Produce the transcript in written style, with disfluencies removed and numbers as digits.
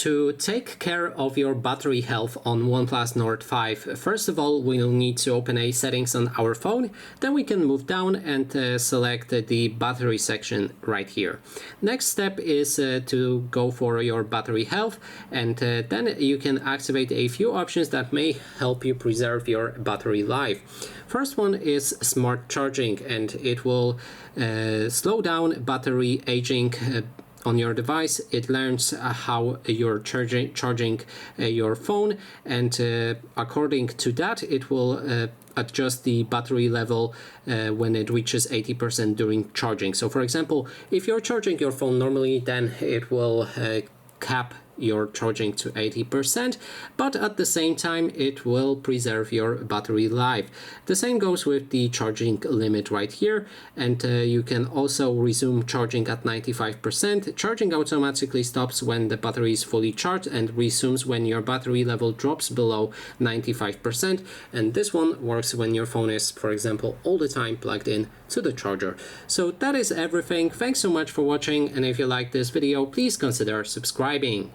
To take care of your battery health on OnePlus Nord 5, first of all, we'll need to open a settings on our phone. Then we can move down and select the battery section right here. Next step is to go for your battery health, and then you can activate a few options that may help you preserve your battery life. First one is smart charging, and it will slow down battery aging on your device. It learns how you're charging your phone, and according to that it will adjust the battery level when it reaches 80% during charging. So for example, if you're charging your phone normally, then it will cap your charging to 80%, but at the same time it will preserve your battery life. The same goes with the charging limit right here, and you can also resume charging at 95%. Charging automatically stops when the battery is fully charged and resumes when your battery level drops below 95%, and this one works when your phone is, for example, all the time plugged in to the charger. So that is everything. Thanks so much for watching, and if you like this video, please consider subscribing.